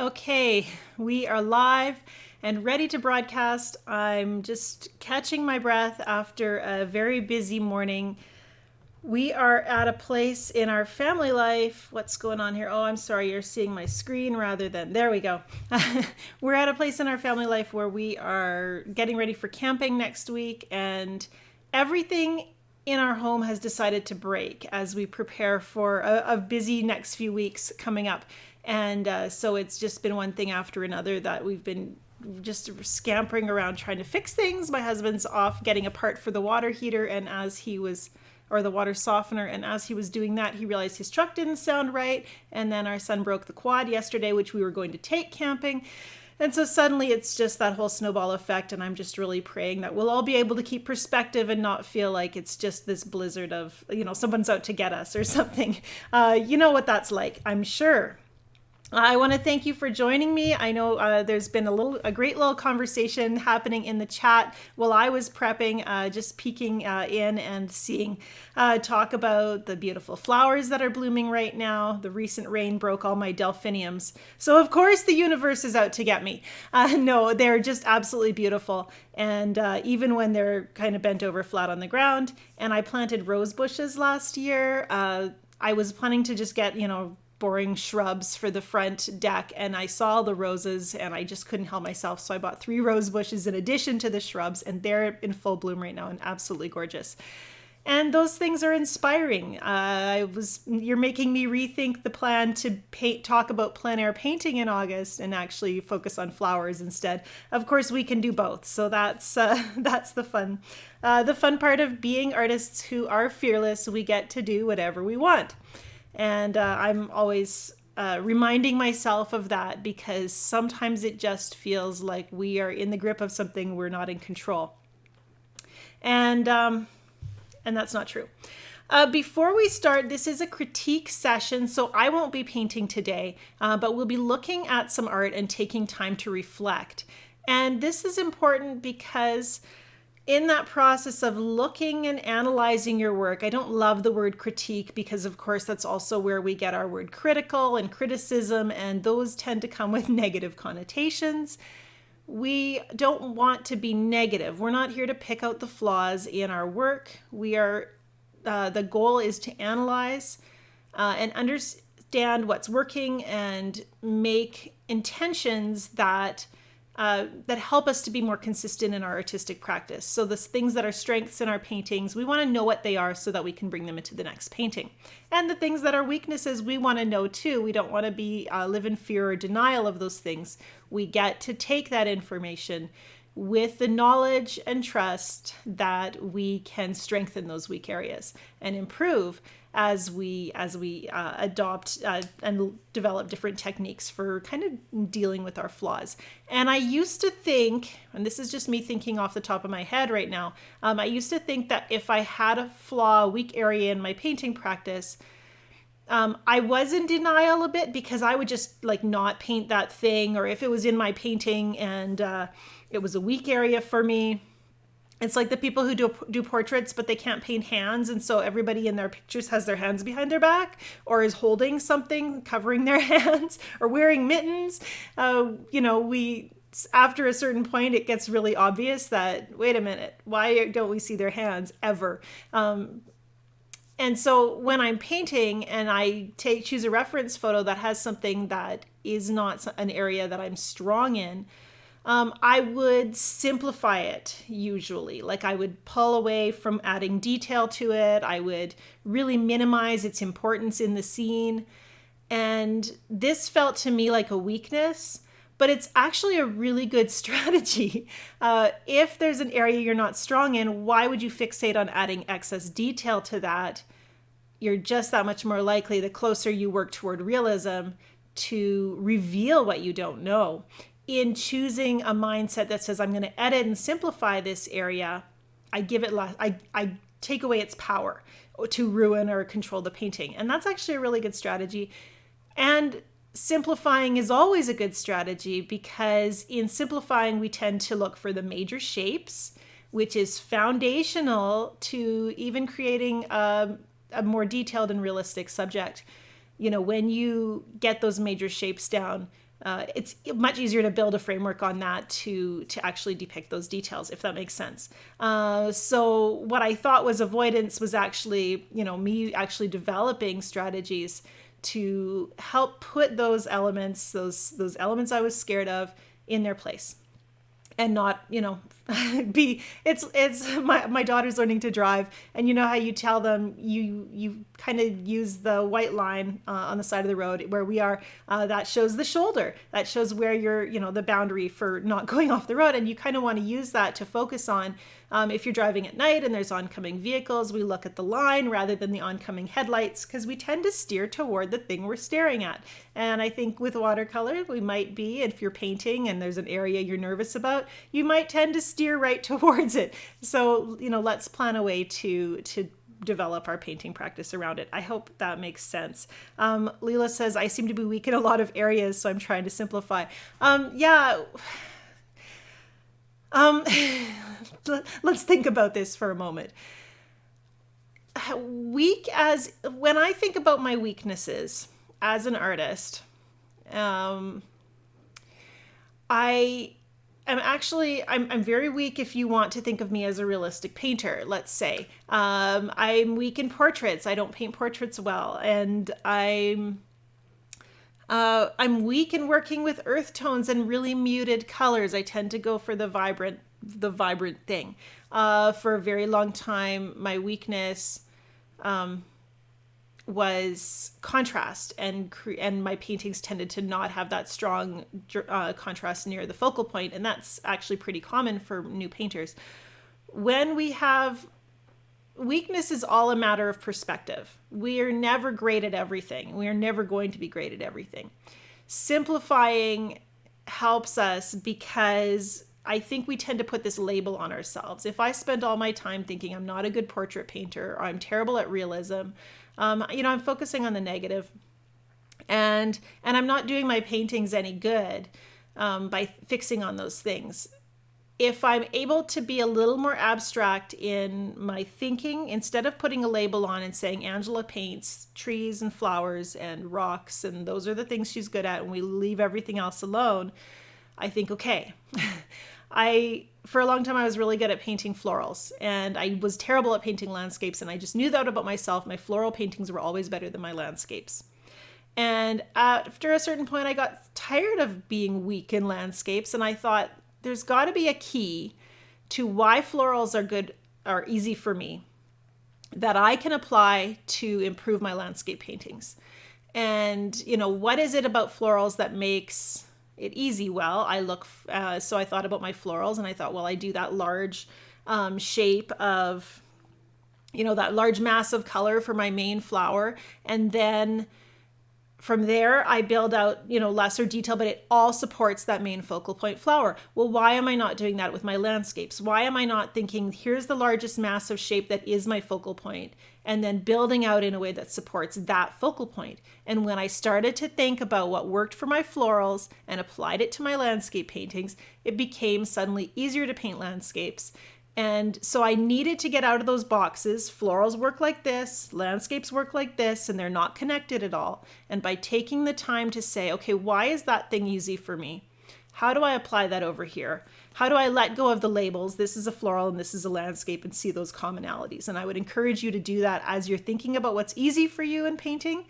Okay, we are live and ready to broadcast. I'm just catching my breath after a very busy morning. We are at a place in our family life. What's going on here? Oh, I'm sorry, you're seeing my screen rather than. There we go. We're at a place in our family life where we are getting ready for camping next week, and everything in our home has decided to break as we prepare for a busy next few weeks coming up. And so it's just been one thing after another that we've been just scampering around trying to fix things. My husband's off getting a part for the water heater, and or the water softener, and as he was doing that, he realized his truck didn't sound right. And then our son broke the quad yesterday, which we were going to take camping. And so suddenly it's just that whole snowball effect, and I'm just really praying that we'll all be able to keep perspective and not feel like it's just this blizzard of, someone's out to get us or something. You know what that's like, I'm sure. I want to thank you for joining me. I know there's been a great little conversation happening in the chat while I was prepping, just peeking in and seeing talk about the beautiful flowers that are blooming right now. The recent rain broke all my delphiniums. So of course the universe is out to get me. No, they're just absolutely beautiful. And even when they're kind of bent over flat on the ground. And I planted rose bushes last year. I was planning to just get, boring shrubs for the front deck, and I saw the roses and I just couldn't help myself, so I bought 3 rose bushes in addition to the shrubs, and they're in full bloom right now and absolutely gorgeous. And those things are inspiring. You're making me rethink the plan to talk about plein air painting in August and actually focus on flowers instead. Of course, we can do both, so that's the fun. The fun part of being artists who are fearless. We get to do whatever we want. And I'm always reminding myself of that, because sometimes it just feels like we are in the grip of something we're not in control. And that's not true. Before we start, this is a critique session, so I won't be painting today, but we'll be looking at some art and taking time to reflect. And this is important because in that process of looking and analyzing your work, I don't love the word critique because, of course, that's also where we get our word critical and criticism, and those tend to come with negative connotations. We don't want to be negative. We're not here to pick out the flaws in our work. The goal is to analyze and understand what's working and make intentions that help us to be more consistent in our artistic practice. So the things that are strengths in our paintings, we want to know what they are so that we can bring them into the next painting. And the things that are weaknesses, we want to know too. We don't want to be live in fear or denial of those things. We get to take that information with the knowledge and trust that we can strengthen those weak areas and improve as we adopt and develop different techniques for kind of dealing with our flaws. And I used to think, and this is just me thinking off the top of my head right now, I used to think that if I had a flaw, a weak area in my painting practice, I was in denial a bit, because I would just not paint that thing, or if it was in my painting and it was a weak area for me. It's like the people who do portraits, but they can't paint hands. And so everybody in their pictures has their hands behind their back, or is holding something covering their hands, or wearing mittens. After a certain point, it gets really obvious that, wait a minute, why don't we see their hands ever? And so when I'm painting and I choose a reference photo that has something that is not an area that I'm strong in, I would simplify it usually. I would pull away from adding detail to it. I would really minimize its importance in the scene. And this felt to me like a weakness, but it's actually a really good strategy. If there's an area you're not strong in, why would you fixate on adding excess detail to that? You're just that much more likely, the closer you work toward realism, to reveal what you don't know. In choosing a mindset that says, I'm going to edit and simplify this area, I take away its power to ruin or control the painting. And that's actually a really good strategy. And simplifying is always a good strategy, because in simplifying, we tend to look for the major shapes, which is foundational to even creating a more detailed and realistic subject. When you get those major shapes down, it's much easier to build a framework on that to actually depict those details, if that makes sense. So what I thought was avoidance was actually, me actually developing strategies to help put those elements, those elements I was scared of, in their place. And not, it's my daughter's learning to drive, and you know how you tell them you kind of use the white line on the side of the road where we are, that shows the shoulder, that shows where you're, the boundary for not going off the road, and you kind of want to use that to focus on. If you're driving at night and there's oncoming vehicles, we look at the line rather than the oncoming headlights, because we tend to steer toward the thing we're staring at. And I think with watercolor, we might be, if you're painting and there's an area you're nervous about, you might tend to steer right towards it. So, let's plan a way to develop our painting practice around it. I hope that makes sense. Leela says, I seem to be weak in a lot of areas, so I'm trying to simplify. Let's think about this for a moment. When I think about my weaknesses as an artist, I'm very weak if you want to think of me as a realistic painter, let's say. I'm weak in portraits. I don't paint portraits well. And I'm weak in working with earth tones and really muted colors. I tend to go for the vibrant thing. For a very long time, my weakness was contrast, and my paintings tended to not have that strong contrast near the focal point, and that's actually pretty common for new painters. When we have weakness, is all a matter of perspective. We are never great at everything. We are never going to be great at everything. Simplifying helps us, because I think we tend to put this label on ourselves. If I spend all my time thinking I'm not a good portrait painter, or I'm terrible at realism, I'm focusing on the negative, and I'm not doing my paintings any good by fixing on those things. If I'm able to be a little more abstract in my thinking, instead of putting a label on and saying Angela paints trees and flowers and rocks, and those are the things she's good at, and we leave everything else alone, I think, okay. For a long time, I was really good at painting florals, and I was terrible at painting landscapes, and I just knew that about myself. My floral paintings were always better than my landscapes. And after a certain point, I got tired of being weak in landscapes, and I thought, there's got to be a key to why florals are easy for me that I can apply to improve my landscape paintings. And, what is it about florals that makes it easy? Well, so I thought about my florals, and I thought, well, I do that large shape of, that large mass of color for my main flower. And then from there, I build out, lesser detail, but it all supports that main focal point flower. Well, why am I not doing that with my landscapes? Why am I not thinking, here's the largest mass of shape that is my focal point, and then building out in a way that supports that focal point? And when I started to think about what worked for my florals and applied it to my landscape paintings, it became suddenly easier to paint landscapes. And so I needed to get out of those boxes. Florals work like this, landscapes work like this, and they're not connected at all. And by taking the time to say, okay, why is that thing easy for me? How do I apply that over here? How do I let go of the labels? This is a floral and this is a landscape, and see those commonalities. And I would encourage you to do that as you're thinking about what's easy for you in painting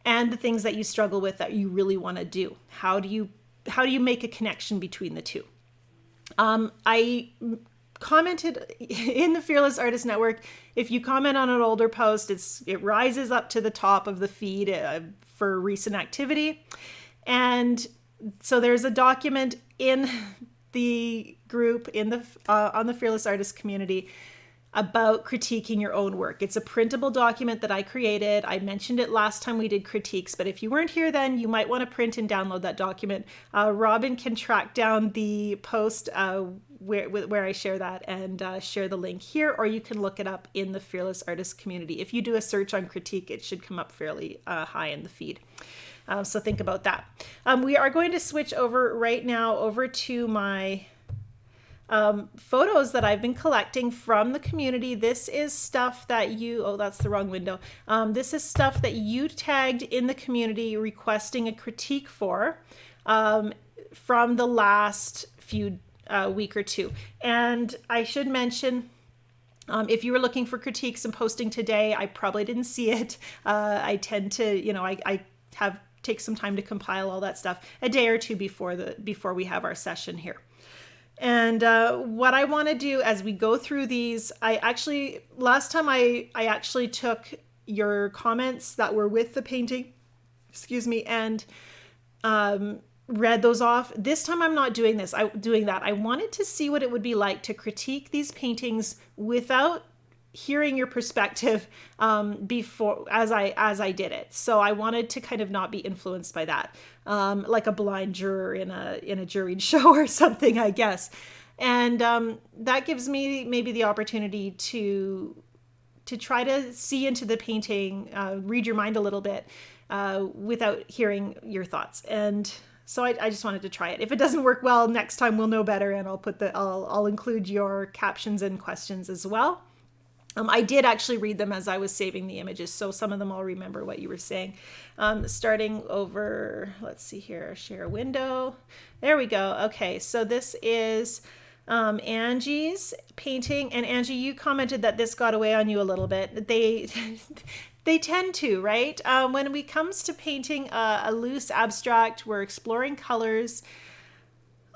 and the things that you struggle with that you really want to do. How do you make a connection between the two? I commented in the Fearless Artist Network. If you comment on an older post, it rises up to the top of the feed for recent activity. And so there's a document in the group on the Fearless Artist community about critiquing your own work. It's a printable document that I created. I mentioned it last time we did critiques, but if you weren't here then, you might want to print and download that document. Robin can track down the post where I share that and share the link here, or you can look it up in the Fearless Artist community. If you do a search on critique, it should come up fairly high in the feed. So think about that. We are going to switch over right now over to my photos that I've been collecting from the community. This is stuff that that's the wrong window. This is stuff that you tagged in the community requesting a critique for. from the last few week or two. And I should mention, if you were looking for critiques and posting today, I probably didn't see it. I tend to, I have take some time to compile all that stuff a day or two before we have our session here. And what I want to do as we go through these, last time I actually took your comments that were with the painting, and read those off. This time I'm not doing that. I wanted to see what it would be like to critique these paintings without hearing your perspective before as I did it. So I wanted to kind of not be influenced by that, like a blind juror in a juried show or something, I guess. And that gives me maybe the opportunity to try to see into the painting, read your mind a little bit without hearing your thoughts. And so I just wanted to try it. If it doesn't work well, next time we'll know better, and I'll include your captions and questions as well. I did actually read them as I was saving the images, so some of them I'll remember what you were saying. Starting over, let's see here, share window. There we go. Okay, so this is Angie's painting, and Angie, you commented that this got away on you a little bit. They tend to, right? When it comes to painting a loose abstract, we're exploring colors.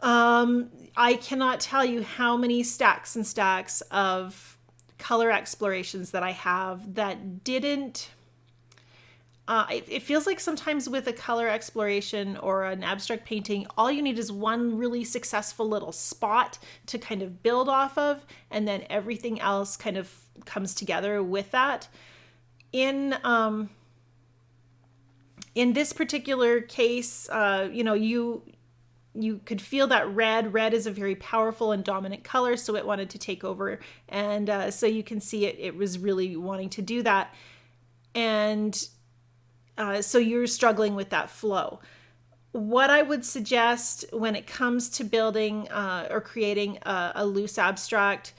I cannot tell you how many stacks and stacks of color explorations that I have that didn't. It feels like sometimes with a color exploration or an abstract painting, all you need is one really successful little spot to kind of build off of, and then everything else kind of comes together with that. In this particular case, you could feel that red is a very powerful and dominant color, so it wanted to take over. And so you can see it was really wanting to do that. And so you're struggling with that flow. What I would suggest when it comes to building or creating a loose abstract,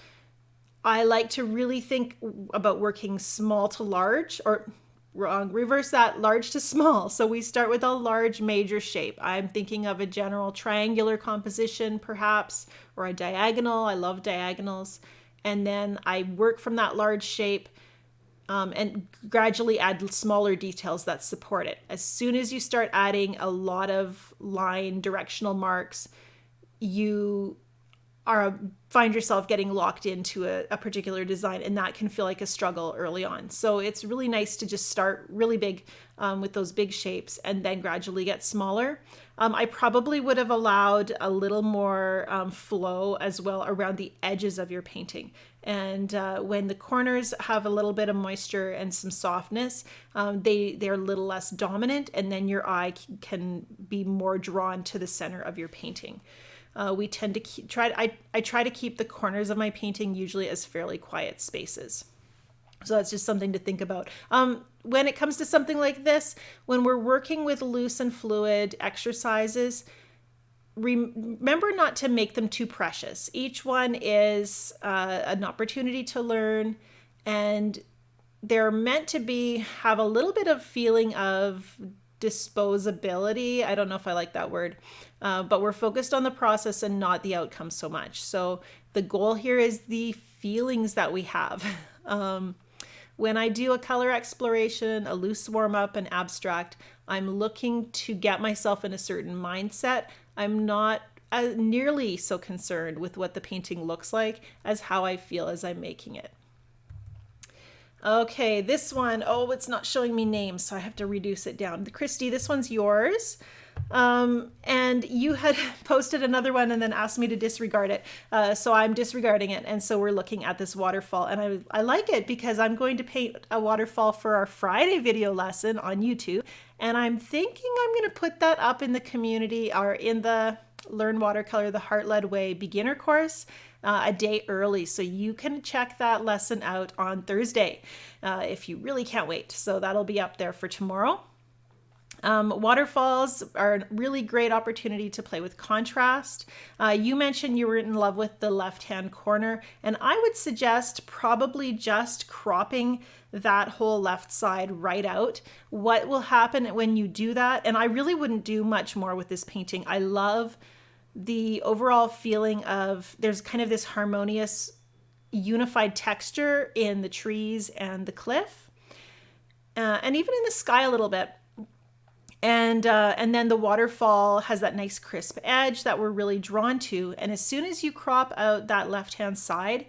I like to really think about working small to large, or reverse that, large to small. So we start with a large major shape. I'm thinking of a general triangular composition perhaps, or a diagonal. I love diagonals. And then I work from that large shape and gradually add smaller details that support it. As soon as you start adding a lot of line directional marks, you find yourself getting locked into a particular design, and that can feel like a struggle early on. So it's really nice to just start really big with those big shapes and then gradually get smaller. I probably would have allowed a little more flow as well around the edges of your painting. And when the corners have a little bit of moisture and some softness, they're a little less dominant, and then your eye can be more drawn to the center of your painting. We tend to I try to keep the corners of my painting usually as fairly quiet spaces. So that's just something to think about. When it comes to something like this, when we're working with loose and fluid exercises, remember not to make them too precious. Each one is an opportunity to learn, and they're meant to have a little bit of feeling of disposability. I don't know if I like that word, but we're focused on the process and not the outcome so much. So the goal here is the feelings that we have. When I do a color exploration, a loose warm-up, an abstract, I'm looking to get myself in a certain mindset. I'm not nearly so concerned with what the painting looks like as how I feel as I'm making it. Okay, this one, it's not showing me names, so I have to reduce it down. Christy, this one's yours. And you had posted another one and then asked me to disregard it. So I'm disregarding it. And so we're looking at this waterfall, and I like it because I'm going to paint a waterfall for our Friday video lesson on YouTube. And I'm thinking I'm going to put that up in the community or in the Learn Watercolor the Heart-Led Way beginner course a day early. So you can check that lesson out on Thursday if you really can't wait. So that'll be up there for tomorrow. Waterfalls are a really great opportunity to play with contrast. You mentioned you were in love with the left-hand corner, and I would suggest probably just cropping that whole left side right out. What will happen when you do that, and I really wouldn't do much more with this painting. I love the overall feeling of there's kind of this harmonious, unified texture in the trees and the cliff, and even in the sky a little bit. And then the waterfall has that nice crisp edge that we're really drawn to. And as soon as you crop out that left-hand side,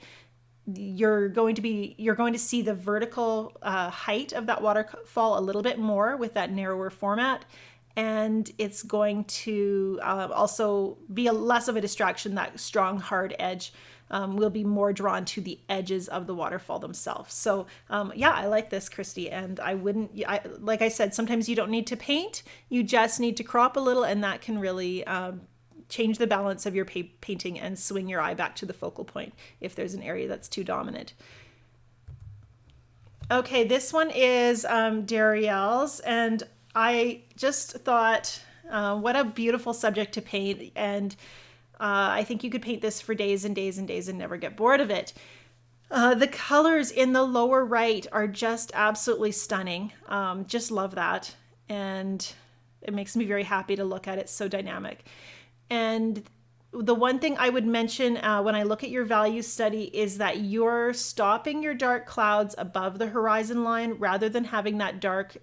you're going to see the vertical height of that waterfall a little bit more with that narrower format. And it's going to also be less of a distraction. That strong, hard edge will be more drawn to the edges of the waterfall themselves. So yeah, I like this, Christy. And like I said, sometimes you don't need to paint. You just need to crop a little, and that can really change the balance of your painting and swing your eye back to the focal point if there's an area that's too dominant. Okay, this one is Darielle's, and I just thought, what a beautiful subject to paint. And I think you could paint this for days and days and days and never get bored of it. The colors in the lower right are just absolutely stunning. Just love that. And it makes me very happy to look at it. So dynamic. And the one thing I would mention when I look at your value study is that you're stopping your dark clouds above the horizon line rather than having that dark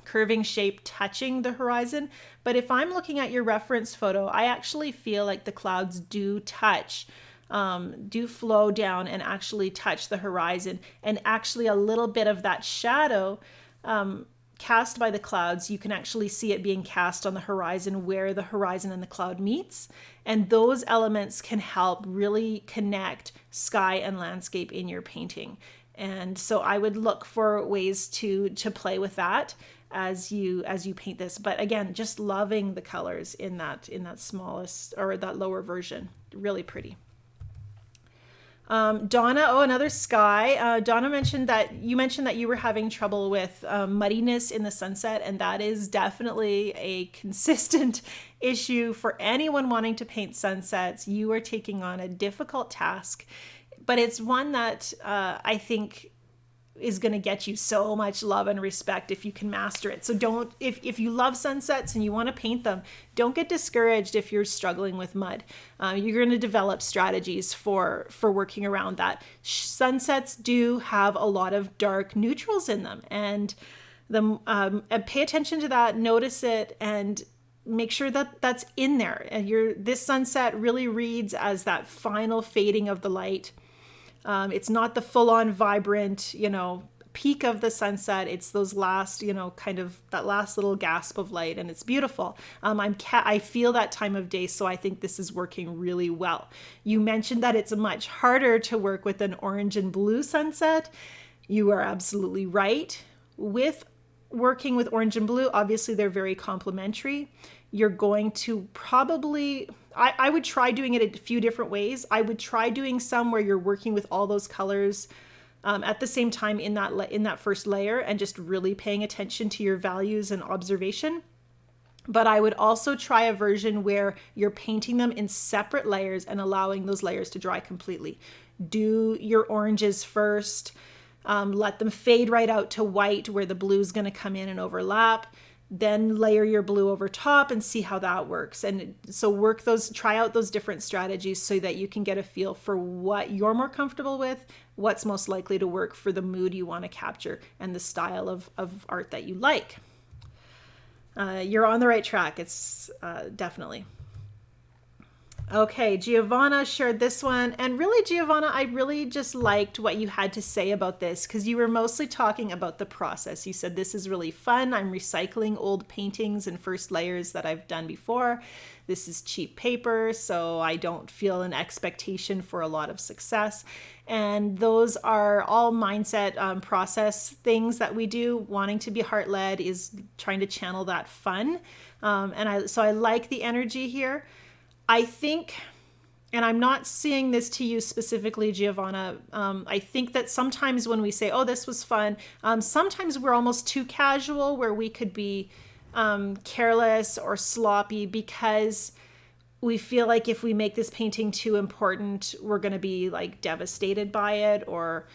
curving shape touching the horizon. But if I'm looking at your reference photo, I actually feel like the clouds do touch, do flow down and actually touch the horizon. And actually a little bit of that shadow cast by the clouds, you can actually see it being cast on the horizon where the horizon and the cloud meets. And those elements can help really connect sky and landscape in your painting. And so I would look for ways to play with that as you paint this. But again, just loving the colors in that smallest or that lower version. Really pretty. Donna, another sky. Donna mentioned that you were having trouble with muddiness in the sunset, and that is definitely a consistent issue for anyone wanting to paint sunsets. You are taking on a difficult task, but it's one that I think is going to get you so much love and respect if you can master it. So if you love sunsets and you want to paint them, don't get discouraged if you're struggling with mud. You're going to develop strategies for working around that. Sunsets do have a lot of dark neutrals in them, and pay attention to that, notice it, and make sure that that's in there. And this sunset really reads as that final fading of the light. It's not the full-on vibrant, peak of the sunset. It's those last, kind of that last little gasp of light, and it's beautiful. I feel that time of day, so I think this is working really well. You mentioned that it's much harder to work with an orange and blue sunset. You are absolutely right. With working with orange and blue, obviously they're very complementary. You're going to probably, I would try doing it a few different ways. I would try doing some where you're working with all those colors at the same time in that first layer, and just really paying attention to your values and observation. But I would also try a version where you're painting them in separate layers and allowing those layers to dry completely. Do your oranges first, let them fade right out to white where the blue is going to come in and overlap. Then layer your blue over top and see how that works. And so try out those different strategies so that you can get a feel for what you're more comfortable with, what's most likely to work for the mood you want to capture and the style of art that you like. You're on the right track. It's definitely. Okay, Giovanna shared this one. And really, Giovanna, I really just liked what you had to say about this, because you were mostly talking about the process. You said, this is really fun. I'm recycling old paintings and first layers that I've done before. This is cheap paper, so I don't feel an expectation for a lot of success. And those are all mindset process things that we do. Wanting to be heart-led is trying to channel that fun. So I like the energy here. I think, and I'm not saying this to you specifically, Giovanna. I think that sometimes when we say, oh, this was fun, sometimes we're almost too casual, where we could be careless or sloppy because we feel like if we make this painting too important, we're going to be like devastated by it, or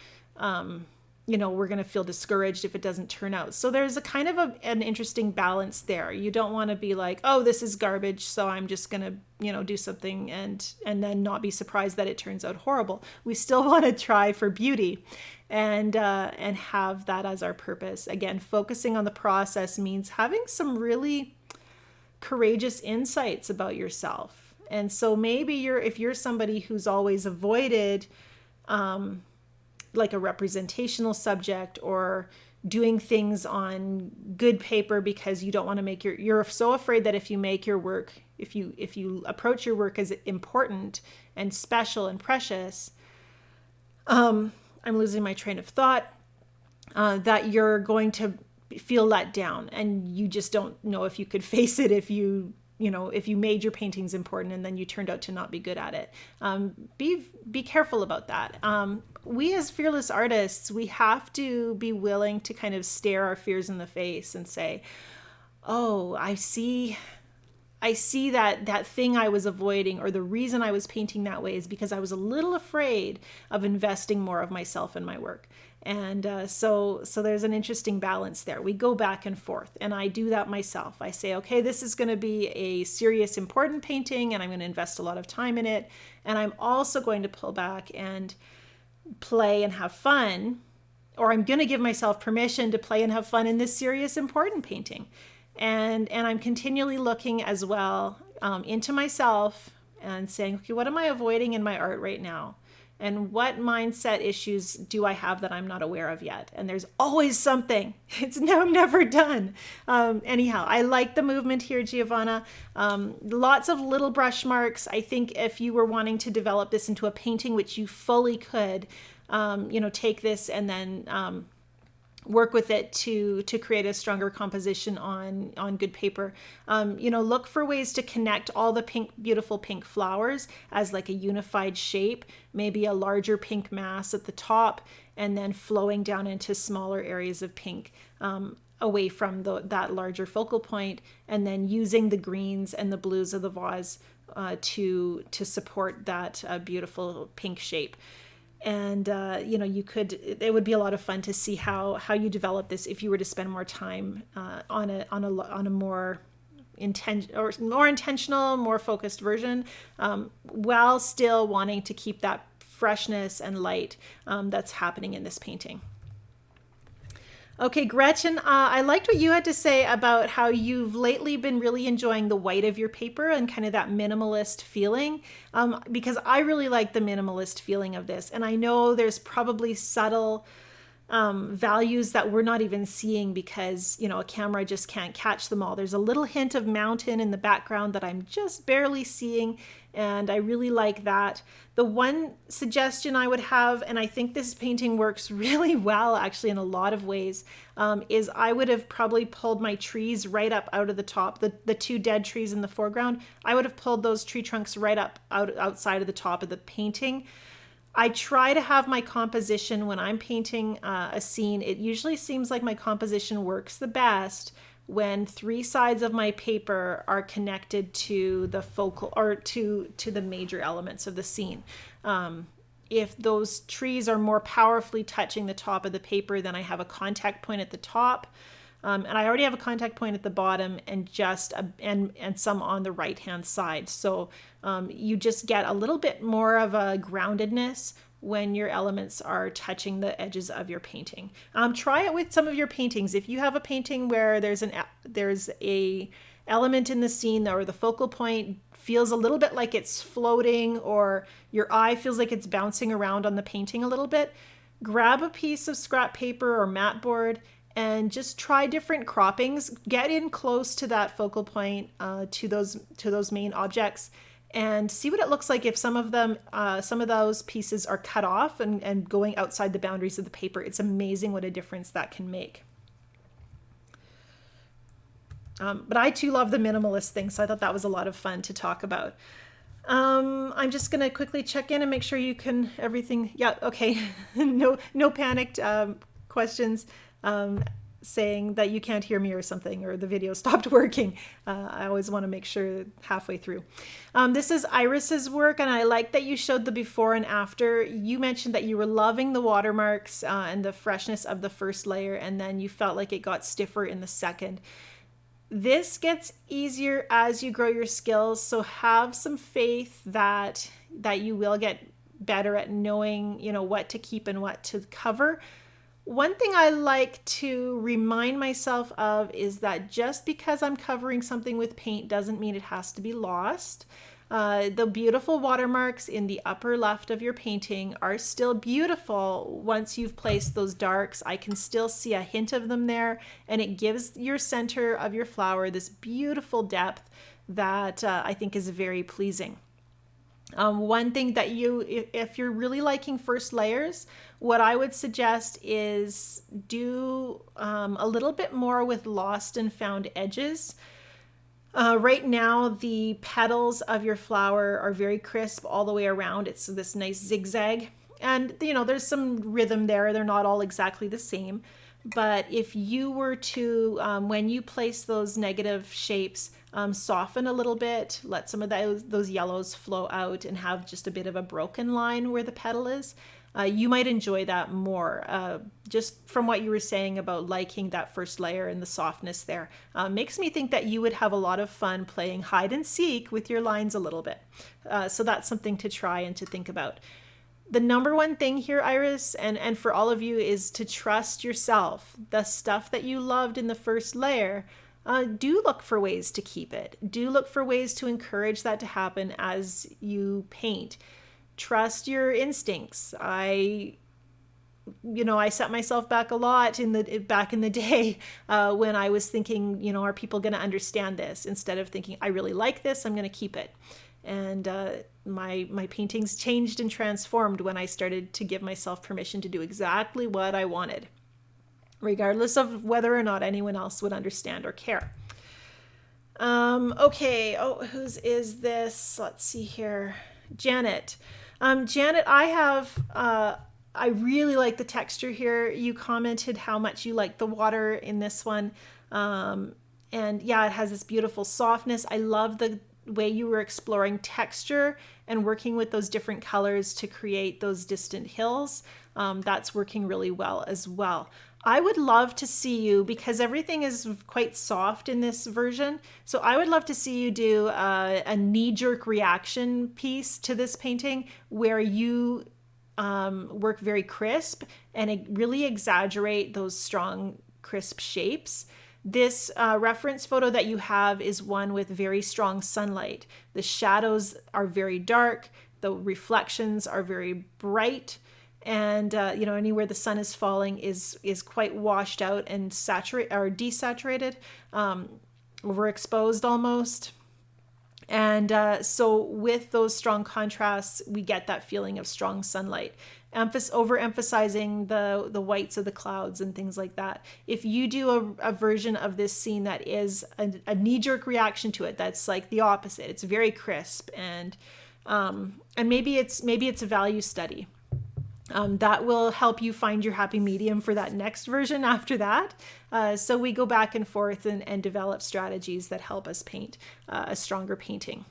we're going to feel discouraged if it doesn't turn out. So there's a kind of an interesting balance there. You don't want to be like, oh, this is garbage, so I'm just going to, do something and then not be surprised that it turns out horrible. We still want to try for beauty and have that as our purpose. Again, focusing on the process means having some really courageous insights about yourself. And so maybe if you're somebody who's always avoided like a representational subject, or doing things on good paper because you don't want to make you're so afraid that if you make your work, if you approach your work as important and special and precious, I'm losing my train of thought, that you're going to feel let down, and you just don't know if you could face it if you made your paintings important and then you turned out to not be good at it. Be careful about that. We as fearless artists, we have to be willing to kind of stare our fears in the face and say, oh, I see that thing I was avoiding, or the reason I was painting that way is because I was a little afraid of investing more of myself in my work. And so there's an interesting balance there. We go back and forth, and I do that myself. I say, okay, this is going to be a serious, important painting, and I'm going to invest a lot of time in it. And I'm also going to pull back and play and have fun, or I'm going to give myself permission to play and have fun in this serious, important painting. And I'm continually looking as well into myself and saying, okay, what am I avoiding in my art right now? And what mindset issues do I have that I'm not aware of yet? And there's always something. It's never done. Anyhow, I like the movement here, Giovanna. Lots of little brush marks. I think if you were wanting to develop this into a painting, which you fully could, take this and then work with it to create a stronger composition on good paper. Look for ways to connect all the beautiful pink flowers as like a unified shape, maybe a larger pink mass at the top, and then flowing down into smaller areas of pink away from that larger focal point, and then using the greens and the blues of the vase to support that beautiful pink shape. And, it would be a lot of fun to see how you develop this if you were to spend more time on a more intentional, more focused version, while still wanting to keep that freshness and light that's happening in this painting. Okay, Gretchen, I liked what you had to say about how you've lately been really enjoying the white of your paper and kind of that minimalist feeling, because I really like the minimalist feeling of this. And I know there's probably subtle values that we're not even seeing because, a camera just can't catch them all. There's a little hint of mountain in the background that I'm just barely seeing, and I really like that. The one suggestion I would have, and I think this painting works really well actually in a lot of ways, is I would have probably pulled my trees right up out of the top, the two dead trees in the foreground. I would have pulled those tree trunks right up outside of the top of the painting. I try to have my composition when I'm painting a scene. It usually seems like my composition works the best when three sides of my paper are connected to the focal or to the major elements of the scene. If those trees are more powerfully touching the top of the paper, then I have a contact point at the top. And I already have a contact point at the bottom and and some on the right hand side. So you just get a little bit more of a groundedness when your elements are touching the edges of your painting. Try it with some of your paintings. If you have a painting where there's a element in the scene or the focal point feels a little bit like it's floating, or your eye feels like it's bouncing around on the painting a little bit, grab a piece of scrap paper or mat board and just try different croppings. Get in close to that focal point, to those main objects, and see what it looks like if some of those pieces are cut off and going outside the boundaries of the paper. It's amazing what a difference that can make. But I too love the minimalist thing, so I thought that was a lot of fun to talk about. I'm just gonna quickly check in and make sure you can everything. Yeah, okay. No panicked questions saying that you can't hear me or something, or the video stopped working. I always want to make sure halfway through. This is Iris's work, and I like that you showed the before and after. You mentioned that you were loving the watermarks and the freshness of the first layer, and then you felt like it got stiffer in the second. This gets easier as you grow your skills, so have some faith that you will get better at knowing, what to keep and what to cover. One thing I like to remind myself of is that just because I'm covering something with paint doesn't mean it has to be lost. The beautiful watermarks in the upper left of your painting are still beautiful once you've placed those darks. I can still see a hint of them there, and it gives your center of your flower this beautiful depth that I think is very pleasing. One thing that if you're really liking first layers, what I would suggest is do a little bit more with lost and found edges. Right now, the petals of your flower are very crisp all the way around. It's this nice zigzag. And, there's some rhythm there. They're not all exactly the same. But if you were to, when you place those negative shapes, soften a little bit, let some of those yellows flow out and have just a bit of a broken line where the petal is, you might enjoy that more. Just from what you were saying about liking that first layer and the softness there, makes me think that you would have a lot of fun playing hide and seek with your lines a little bit. So that's something to try and to think about. The number one thing here, Iris, and for all of you, is to trust yourself. The stuff that you loved in the first layer, do look for ways to keep it. Do look for ways to encourage that to happen as you paint. Trust your instincts. I set myself back a lot back in the day when I was thinking, are people going to understand this? Instead of thinking, I really like this, I'm going to keep it. And my paintings changed and transformed when I started to give myself permission to do exactly what I wanted, regardless of whether or not anyone else would understand or care. Okay. Oh, whose is this? Let's see here. Janet. Janet, I really like the texture here. You commented how much you like the water in this one. And yeah, it has this beautiful softness. I love the way you were exploring texture and working with those different colors to create those distant hills. That's working really well as well. I would love to see you, because everything is quite soft in this version, so I would love to see you do a knee-jerk reaction piece to this painting where you work very crisp and really exaggerate those strong, crisp shapes. This reference photo that you have is one with very strong sunlight. The shadows are very dark, the reflections are very bright, and anywhere the sun is falling is quite washed out and saturated or desaturated, overexposed almost. And so with those strong contrasts, we get that feeling of strong sunlight, overemphasizing the whites of the clouds and things like that. If you do a version of this scene that is a knee-jerk reaction to it, that's like the opposite. It's very crisp, and maybe it's a value study. That will help you find your happy medium for that next version after that. So we go back and forth and develop strategies that help us paint a stronger painting.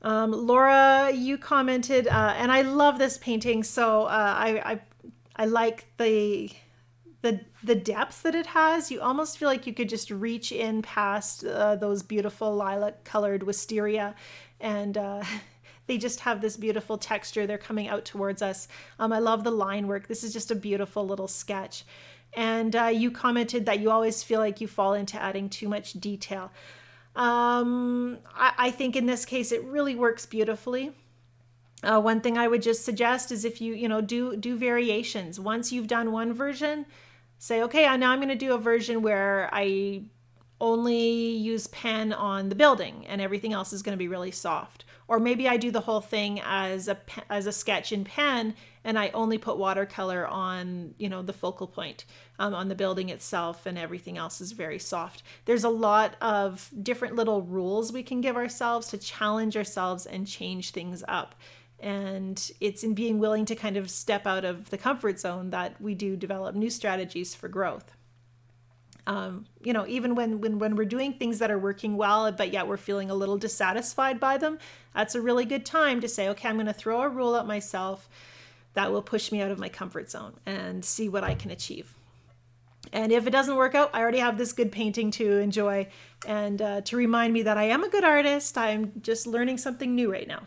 Laura, you commented, and I love this painting. So I like the depth that it has. You almost feel like you could just reach in past those beautiful lilac colored wisteria, and they just have this beautiful texture. They're coming out towards us. I love the line work. This is just a beautiful little sketch. And you commented that you always feel like you fall into adding too much detail. I think in this case, it really works beautifully. One thing I would just suggest is if you do variations. Once you've done one version, say, okay, now I'm going to do a version where I only use pen on the building and everything else is going to be really soft. Or maybe I do the whole thing as a sketch in pen, and I only put watercolor on, the focal point, on the building itself, and everything else is very soft. There's a lot of different little rules we can give ourselves to challenge ourselves and change things up. And it's in being willing to kind of step out of the comfort zone that we do develop new strategies for growth. Even when we're doing things that are working well, but yet we're feeling a little dissatisfied by them, that's a really good time to say, okay, I'm going to throw a rule at myself that will push me out of my comfort zone and see what I can achieve. And if it doesn't work out, I already have this good painting to enjoy and to remind me that I am a good artist. I'm just learning something new right now.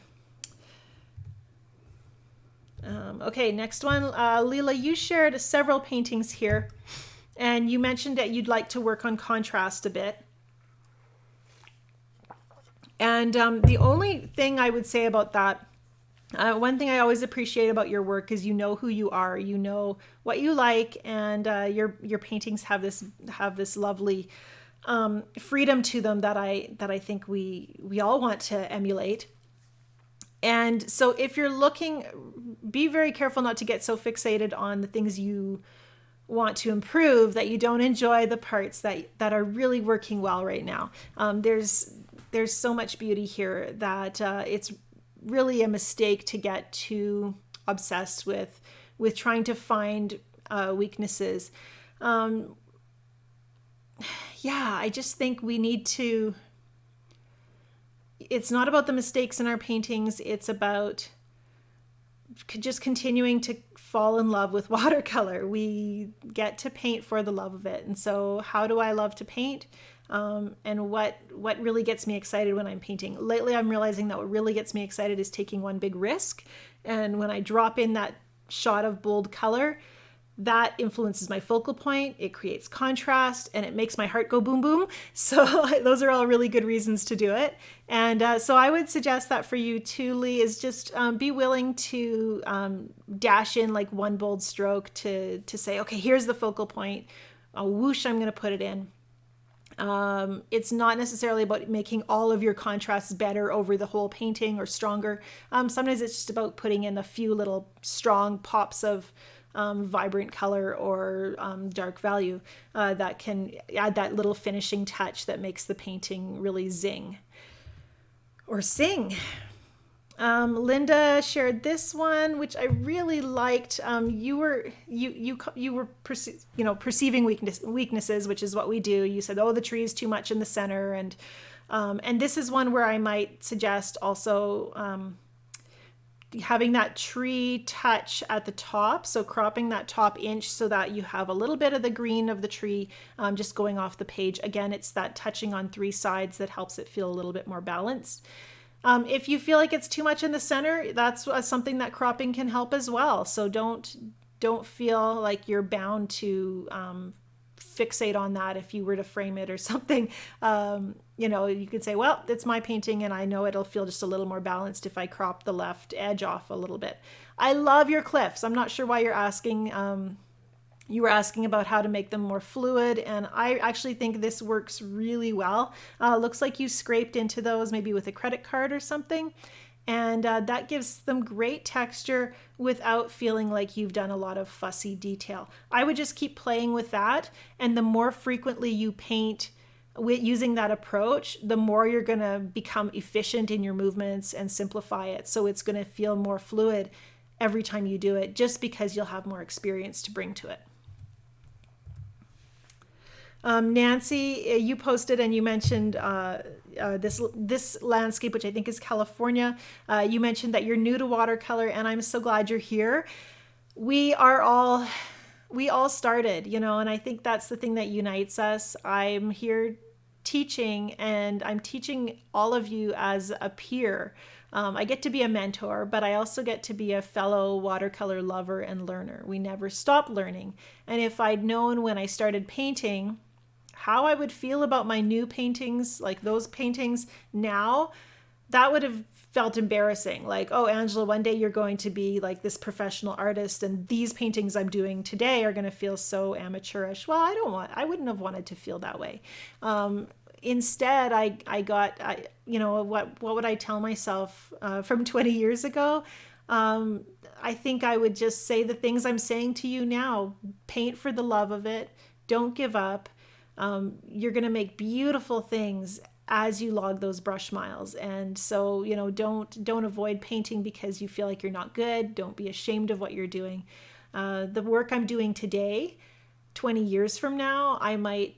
Okay, next one. Leela, you shared several paintings here, and you mentioned that you'd like to work on contrast a bit. And the only thing I would say about that, one thing I always appreciate about your work is you know who you are, you know what you like, and your paintings have this lovely freedom to them that I think we all want to emulate. And so if you're looking, be very careful not to get so fixated on the things you want to improve that you don't enjoy the parts that are really working well right now. There's so much beauty here that it's really a mistake to get too obsessed with trying to find weaknesses. I just think we need to. It's not about the mistakes in our paintings. It's about just continuing to fall in love with watercolor. We get to paint for the love of it. And so how do I love to paint? And what really gets me excited when I'm painting? Lately, I'm realizing that what really gets me excited is taking one big risk. And when I drop in that shot of bold color, that influences my focal point, it creates contrast, and it makes my heart go boom, boom. So those are all really good reasons to do it. And so I would suggest that for you too, Lee, is just be willing to dash in like one bold stroke to say, okay, here's the focal point. Whoosh, I'm going to put it in. It's not necessarily about making all of your contrasts better over the whole painting or stronger. Sometimes it's just about putting in a few little strong pops of vibrant color or dark value that can add that little finishing touch that makes the painting really zing or sing. Linda shared this one, which I really liked. You were perceiving weaknesses, which is what we do. You said, oh, the tree is too much in the center, and this is one where I might suggest also having that tree touch at the top, so cropping that top inch so that you have a little bit of the green of the tree just going off the page. Again, it's that touching on three sides that helps it feel a little bit more balanced. If you feel like it's too much in the center, that's something that cropping can help as well. So don't feel like you're bound to fixate on that if you were to frame it or something. You could say, well, it's my painting and I know it'll feel just a little more balanced if I crop the left edge off a little bit. I love your cliffs. I'm not sure why you're asking. You were asking about how to make them more fluid, and I actually think this works really well. Looks like you scraped into those maybe with a credit card or something, and that gives them great texture without feeling like you've done a lot of fussy detail. I would just keep playing with that, and the more frequently you paint using that approach, the more you're going to become efficient in your movements and simplify it. So it's going to feel more fluid every time you do it, just because you'll have more experience to bring to it. Nancy, you posted and you mentioned this landscape, which I think is California. You mentioned that you're new to watercolor, and I'm so glad you're here. We all started, and I think that's the thing that unites us. I'm here teaching, and I'm teaching all of you as a peer. I get to be a mentor, but I also get to be a fellow watercolor lover and learner. We never stop learning. And if I'd known when I started painting how I would feel about my new paintings, like those paintings now, that would have felt embarrassing. Like, oh, Angela, one day you're going to be like this professional artist, and these paintings I'm doing today are going to feel so amateurish. Well, I wouldn't have wanted to feel that way. instead what would I tell myself from 20 years ago? I think I would just say the things I'm saying to you now. Paint for the love of it. Don't give up. You're going to make beautiful things as you log those brush miles. And so, don't avoid painting because you feel like you're not good. Don't be ashamed of what you're doing. The work I'm doing today, 20 years from now, I might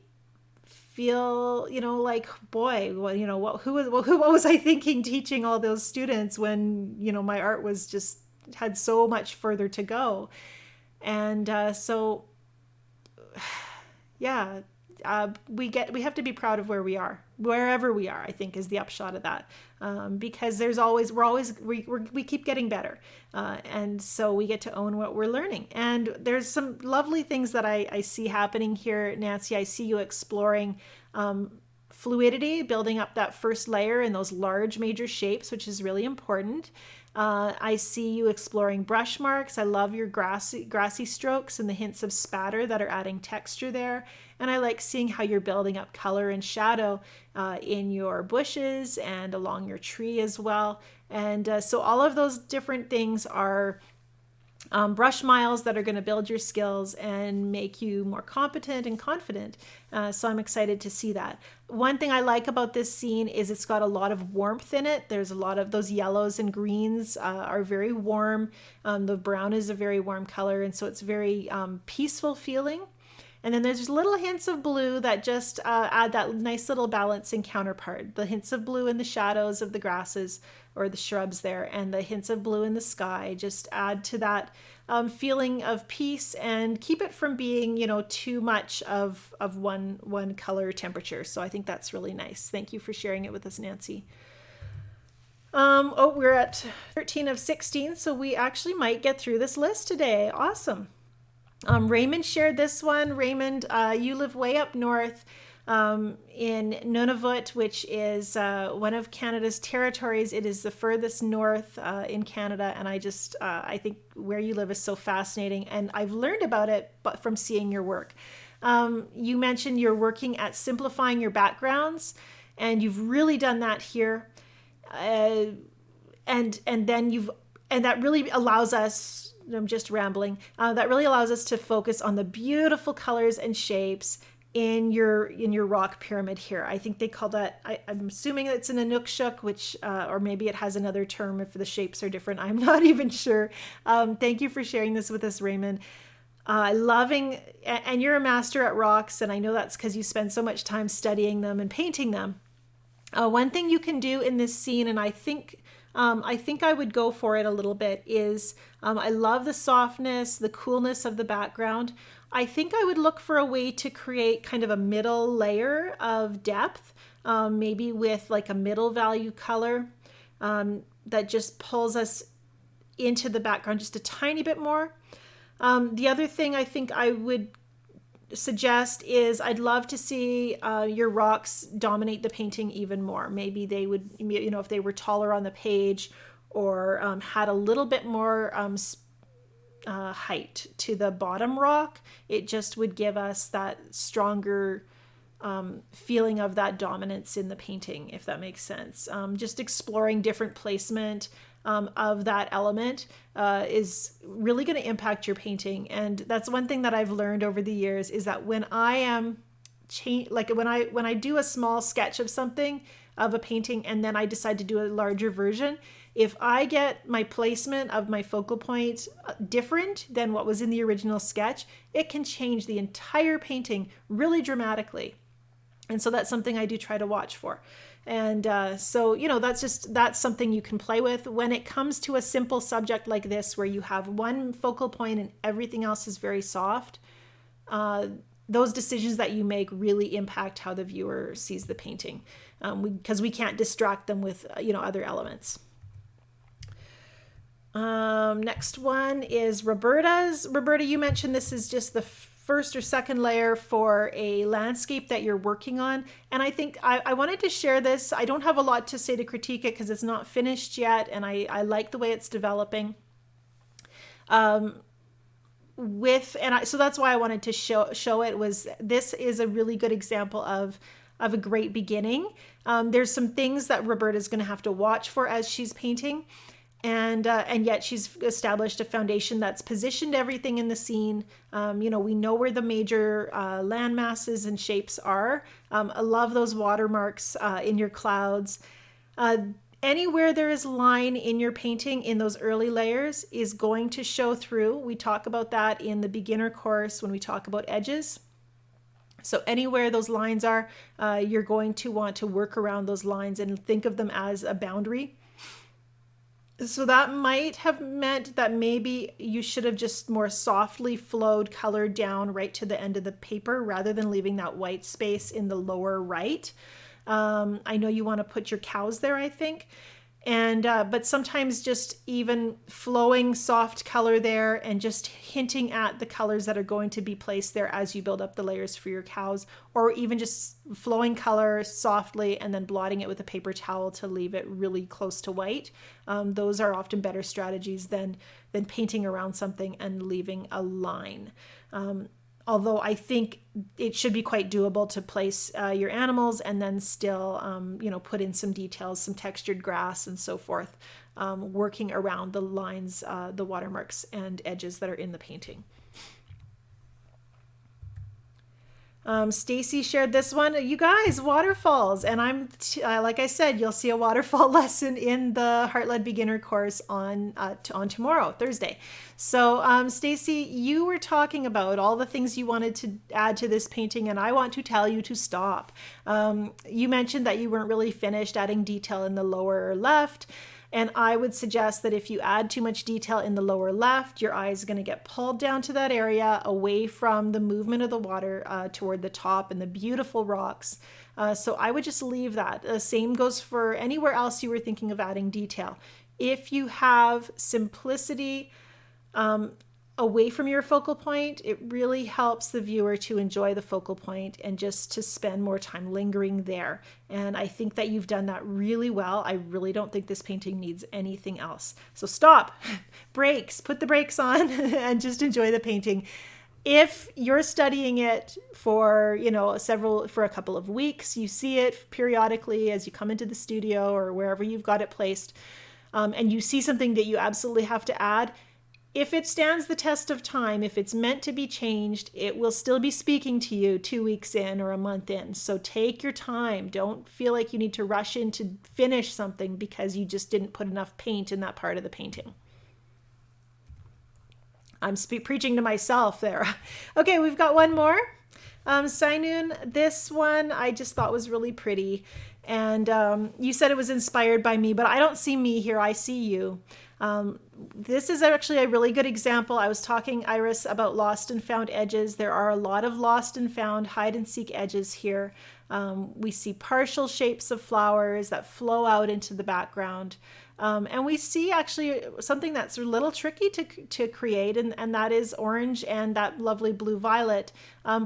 feel, like, boy, well, what was I thinking teaching all those students when, my art was just had so much further to go. And so yeah, we have to be proud of where we are, wherever we are, I think, is the upshot of that. Because we keep getting better. And so we get to own what we're learning. And there's some lovely things that I see happening here, Nancy. I see you exploring fluidity, building up that first layer in those large major shapes, which is really important. I see you exploring brush marks. I love your grassy strokes and the hints of spatter that are adding texture there. And I like seeing how you're building up color and shadow in your bushes and along your tree as well. And so all of those different things are brush miles that are going to build your skills and make you more competent and confident. So I'm excited to see that. One thing I like about this scene is it's got a lot of warmth in it. There's a lot of those yellows and greens are very warm. The brown is a very warm color, and so it's very peaceful feeling. And then there's little hints of blue that just add that nice little balancing counterpart. The hints of blue in the shadows of the grasses or the shrubs there, and the hints of blue in the sky just add to that feeling of peace and keep it from being, too much of one color temperature. So I think that's really nice. Thank you for sharing it with us, Nancy. We're at 13 of 16, so we actually might get through this list today. Awesome. Raymond shared this one. Raymond, you live way up north in Nunavut, which is one of Canada's territories. It is the furthest north in Canada, and I think where you live is so fascinating, and I've learned about it but from seeing your work. You mentioned you're working at simplifying your backgrounds, and you've really done that here, and that really allows us. I'm just rambling. That really allows us to focus on the beautiful colors and shapes in your rock pyramid here. I think they call that, I'm assuming it's an Inukshuk, which, or maybe it has another term if the shapes are different. I'm not even sure. Thank you for sharing this with us, Raymond. And you're a master at rocks, and I know that's because you spend so much time studying them and painting them. One thing you can do in this scene, and I think I would go for it a little bit, is I love the softness, the coolness of the background. I think I would look for a way to create kind of a middle layer of depth, maybe with like a middle value color that just pulls us into the background just a tiny bit more. The other thing I think I would suggest is I'd love to see your rocks dominate the painting even more. Maybe they would, if they were taller on the page or had a little bit more height to the bottom rock. It just would give us that stronger feeling of that dominance in the painting, if that makes sense. Just exploring different placement of that element is really going to impact your painting. And that's one thing that I've learned over the years, is that when I am when I do a small sketch of something, of a painting, and then I decide to do a larger version, if I get my placement of my focal point different than what was in the original sketch, it can change the entire painting really dramatically. And so that's something I do try to watch for. And so, that's something you can play with. When it comes to a simple subject like this, where you have one focal point and everything else is very soft, those decisions that you make really impact how the viewer sees the painting, because we can't distract them with, other elements. Next one is Roberta's. Roberta, you mentioned this is just the first or second layer for a landscape that you're working on. And I think I wanted to share this. I don't have a lot to say to critique it because it's not finished yet, and I like the way it's developing. So that's why I wanted to show it. This is a really good example of of a great beginning. There's some things that Roberta's going to have to watch for as she's painting. And yet she's established a foundation that's positioned everything in the scene. We know where the major land masses and shapes are. I love those watermarks in your clouds. Anywhere there is line in your painting in those early layers is going to show through. We talk about that in the beginner course when we talk about edges. So anywhere those lines are, you're going to want to work around those lines and think of them as a boundary. So that might have meant that maybe you should have just more softly flowed color down right to the end of the paper rather than leaving that white space in the lower right. I know you want to put your cows there, I think. But sometimes just even flowing soft color there and just hinting at the colors that are going to be placed there as you build up the layers for your cows, or even just flowing color softly and then blotting it with a paper towel to leave it really close to white. Those are often better strategies than painting around something and leaving a line. Although I think it should be quite doable to place your animals and then still, put in some details, some textured grass and so forth, working around the lines, the watermarks and edges that are in the painting. Stacy shared this one. You guys, waterfalls. And like I said, you'll see a waterfall lesson in the Heart-Led Beginner course on tomorrow, Thursday. So Stacy, you were talking about all the things you wanted to add to this painting, and I want to tell you to stop. You mentioned that you weren't really finished adding detail in the lower left. And I would suggest that if you add too much detail in the lower left, your eye is going to get pulled down to that area away from the movement of the water toward the top and the beautiful rocks. So I would just leave that. Same goes for anywhere else you were thinking of adding detail. If you have simplicity away from your focal point, it really helps the viewer to enjoy the focal point and just to spend more time lingering there. And I think that you've done that really well. I really don't think this painting needs anything else. So stop, brakes, put the brakes on and just enjoy the painting. If you're studying it for, for a couple of weeks, you see it periodically as you come into the studio or wherever you've got it placed, and you see something that you absolutely have to add, if it stands the test of time, if it's meant to be changed, it will still be speaking to you 2 weeks in or a month in. So take your time. Don't feel like you need to rush in to finish something because you just didn't put enough paint in that part of the painting. I'm preaching to myself there. Okay, we've got one more. Sainun, this one I just thought was really pretty. And you said it was inspired by me, but I don't see me here. I see you. This is actually a really good example. I was talking, Iris, about lost and found edges. There are a lot of lost and found hide and seek edges here. We see partial shapes of flowers that flow out into the background. And we see actually something that's a little tricky to create, and that is orange and that lovely blue violet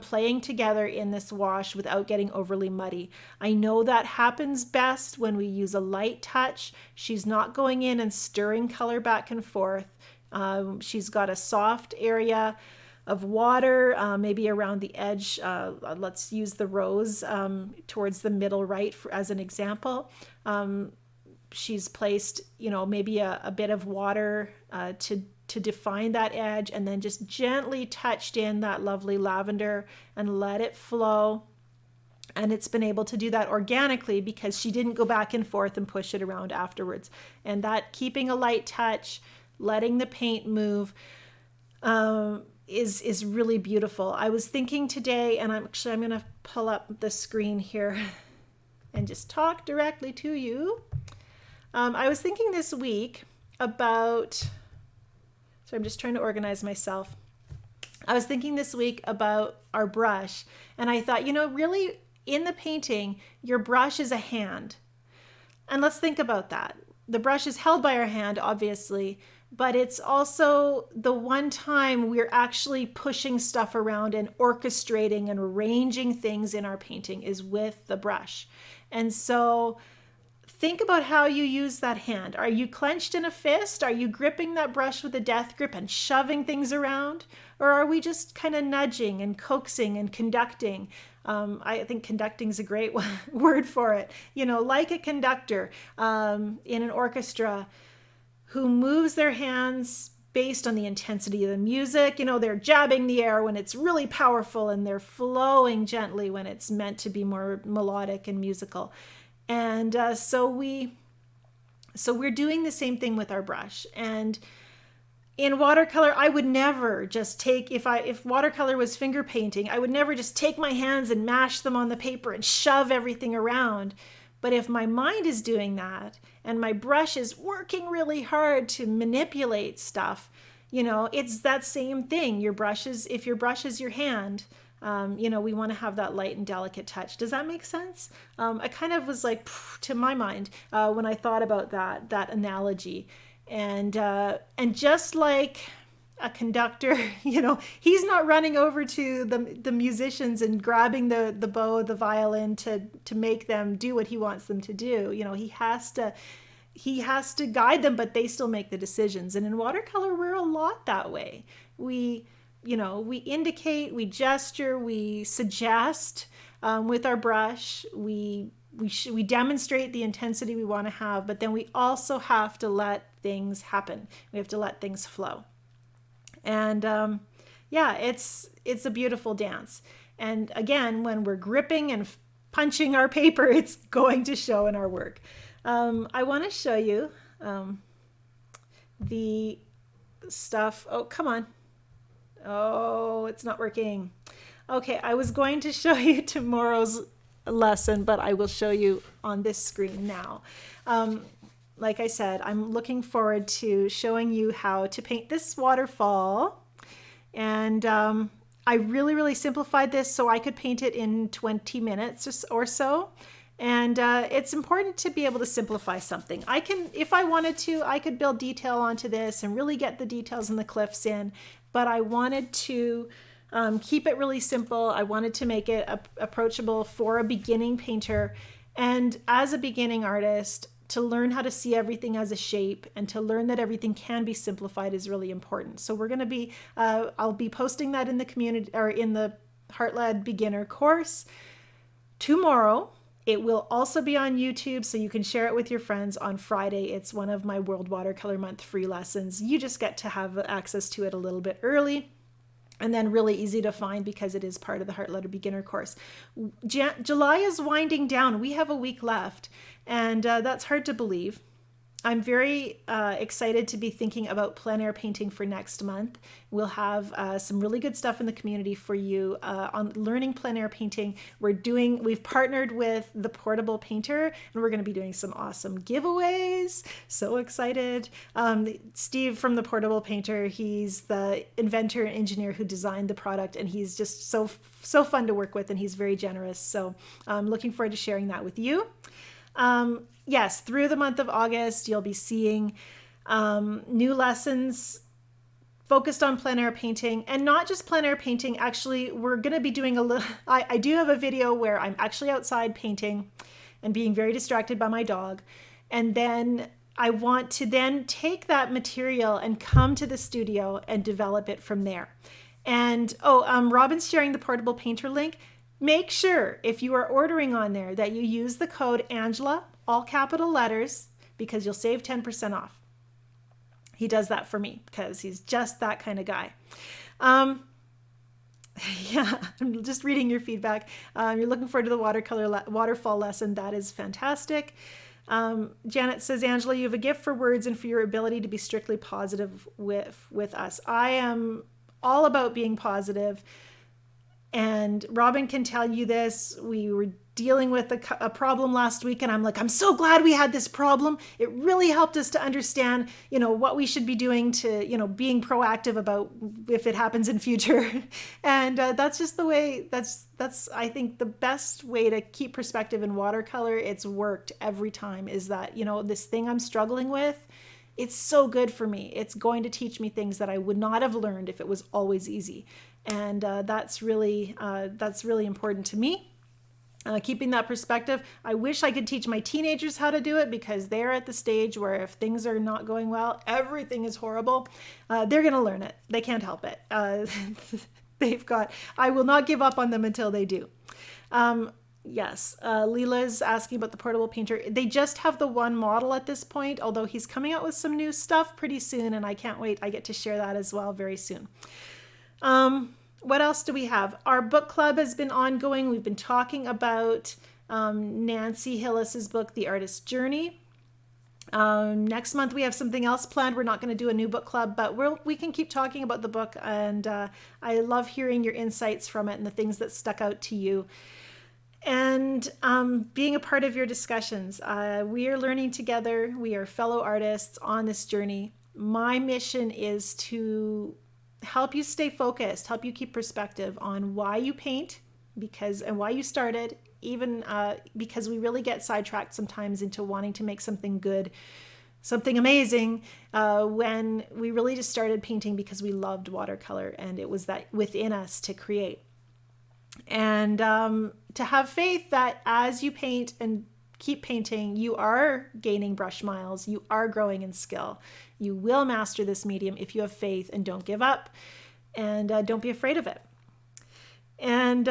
playing together in this wash without getting overly muddy. I know that happens best when we use a light touch. She's not going in and stirring color back and forth. She's got a soft area of water, maybe around the edge. Let's use the rose towards the middle right as an example. She's placed, maybe a bit of water to define that edge, and then just gently touched in that lovely lavender and let it flow. And it's been able to do that organically because she didn't go back and forth and push it around afterwards. And that keeping a light touch, letting the paint move, is really beautiful. I was thinking today, and I'm going to pull up the screen here and just talk directly to you. I was thinking this week about, so I'm just trying to organize myself. I was thinking this week about our brush, and I thought, really in the painting, your brush is a hand. And let's think about that. The brush is held by our hand, obviously, but it's also the one time we're actually pushing stuff around and orchestrating and arranging things in our painting is with the brush. And so think about how you use that hand. Are you clenched in a fist? Are you gripping that brush with a death grip and shoving things around? Or are we just kind of nudging and coaxing and conducting? I think conducting is a great word for it. Like a conductor in an orchestra who moves their hands based on the intensity of the music. They're jabbing the air when it's really powerful, and they're flowing gently when it's meant to be more melodic and musical. And so we're doing the same thing with our brush. And in watercolor, I would never just take, if watercolor was finger painting, I would never just take my hands and mash them on the paper and shove everything around. But if my mind is doing that and my brush is working really hard to manipulate stuff, it's that same thing. If your brush is your hand, we want to have that light and delicate touch. Does that make sense? I kind of was like, to my mind, when I thought about that analogy. And just like a conductor, he's not running over to the musicians and grabbing the bow, the violin to make them do what he wants them to do. He has to guide them, but they still make the decisions. And in watercolor, we're a lot that way. We indicate, we gesture, we suggest with our brush. We demonstrate the intensity we want to have, but then we also have to let things happen. We have to let things flow. And it's a beautiful dance. And again, when we're gripping and punching our paper, it's going to show in our work. I want to show you the stuff. Oh, come on. Oh, it's not working. Okay, I was going to show you tomorrow's lesson, but I will show you on this screen now. Like I said, I'm looking forward to showing you how to paint this waterfall. And I really, really simplified this so I could paint it in 20 minutes or so. And it's important to be able to simplify something. If I wanted to, I could build detail onto this and really get the details and the cliffs in, but I wanted to keep it really simple. I wanted to make it approachable for a beginning painter. And as a beginning artist, to learn how to see everything as a shape and to learn that everything can be simplified is really important. So we're going to be, I'll be posting that in the community or in the Heartlad beginner course tomorrow. It will also be on YouTube, so you can share it with your friends on Friday. It's one of my World Watercolor Month free lessons. You just get to have access to it a little bit early. And then really easy to find because it is part of the Heartletter beginner course. July is winding down. We have a week left, and that's hard to believe. I'm very excited to be thinking about plein air painting for next month. We'll have some really good stuff in the community for you on learning plein air painting. We've partnered with The Portable Painter, and we're going to be doing some awesome giveaways. So excited. Steve from The Portable Painter, he's the inventor and engineer who designed the product, and he's just so fun to work with, and he's very generous. So I'm looking forward to sharing that with you. Yes, through the month of August, you'll be seeing new lessons focused on plein air painting, and not just plein air painting. Actually, we're going to be doing I do have a video where I'm actually outside painting and being very distracted by my dog. And then I want to then take that material and come to the studio and develop it from there. And Robin's sharing the Portable Painter link. Make sure if you are ordering on there that you use the code Angela, all capital letters, because you'll save 10% off. He does that for me because he's just that kind of guy. Yeah, I'm just reading your feedback. You're looking forward to the waterfall lesson. That is fantastic. Janet says, Angela, you have a gift for words and for your ability to be strictly positive with us. I am all about being positive. And Robin can tell you this. We were dealing with a problem last week, and I'm like, I'm so glad we had this problem. It really helped us to understand, what we should be doing to, being proactive about if it happens in future. And that's just the way, that's I think the best way to keep perspective in watercolor. It's worked every time, is that, this thing I'm struggling with, it's so good for me. It's going to teach me things that I would not have learned if it was always easy. And that's really important to me. Keeping that perspective. I wish I could teach my teenagers how to do it, because they're at the stage where if things are not going well, everything is horrible. They're going to learn it. They can't help it. I will not give up on them until they do. Yes, Leela's asking about the portable painter. They just have the one model at this point, although he's coming out with some new stuff pretty soon, and I can't wait. I get to share that as well very soon. What else do we have? Our book club has been ongoing. We've been talking about Nancy Hillis's book, The Artist's Journey. Next month we have something else planned. We're not going to do a new book club, but we can keep talking about the book, and I love hearing your insights from it and the things that stuck out to you. And being a part of your discussions. We are learning together. We are fellow artists on this journey. My mission is to help you stay focused, help you keep perspective on why you paint, and why you started, even because we really get sidetracked sometimes into wanting to make something good, something amazing, when we really just started painting because we loved watercolor and it was that within us to create. And to have faith that as you paint and keep painting, you are gaining brush miles, you are growing in skill. You will master this medium if you have faith, and don't give up, and don't be afraid of it. And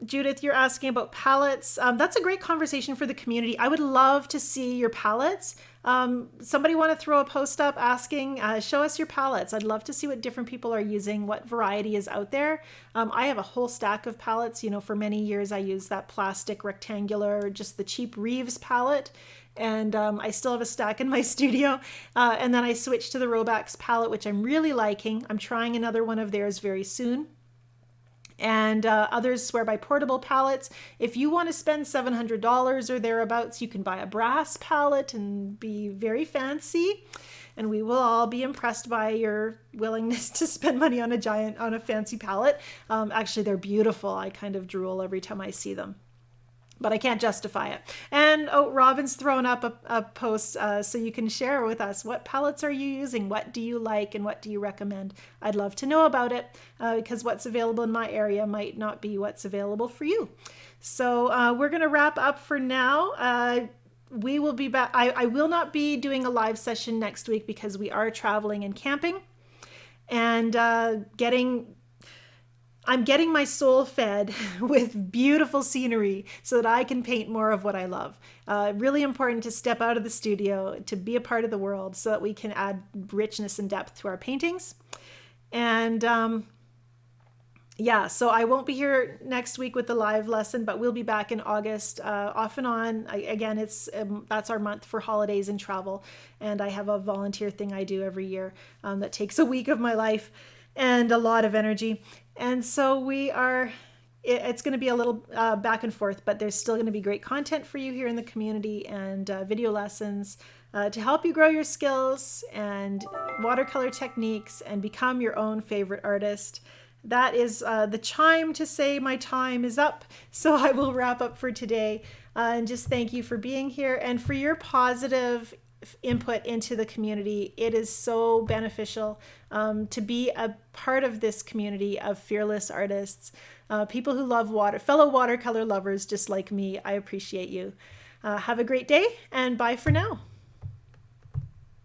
Judith, you're asking about palettes. That's a great conversation for the community. I would love to see your palettes. Somebody want to throw a post up asking, show us your palettes. I'd love to see what different people are using, what variety is out there. I have a whole stack of palettes. For many years I used that plastic rectangular, just the cheap Reeves palette. And I still have a stack in my studio. And then I switched to the Robax palette, which I'm really liking. I'm trying another one of theirs very soon. And others swear by portable palettes. If you want to spend $700 or thereabouts, you can buy a brass palette and be very fancy. And we will all be impressed by your willingness to spend money on a fancy palette. Actually, they're beautiful. I kind of drool every time I see them, but I can't justify it. And Robin's thrown up a post so you can share with us, what palettes are you using? What do you like and what do you recommend? I'd love to know about it, because what's available in my area might not be what's available for you. So we're going to wrap up for now. We will be back. I will not be doing a live session next week because we are traveling and camping, and I'm getting my soul fed with beautiful scenery so that I can paint more of what I love. Really important to step out of the studio, to be a part of the world so that we can add richness and depth to our paintings. And so I won't be here next week with the live lesson, but we'll be back in August, off and on. Again, that's our month for holidays and travel. And I have a volunteer thing I do every year that takes a week of my life and a lot of energy. And so it's going to be a little back and forth, but there's still going to be great content for you here in the community, and video lessons to help you grow your skills and watercolor techniques and become your own favorite artist. That is the chime to say my time is up. So I will wrap up for today, and just thank you for being here and for your positive input into the community. It is so beneficial to be a part of this community of fearless artists, people who love fellow watercolor lovers just like me. I appreciate you. Have a great day, and bye for now.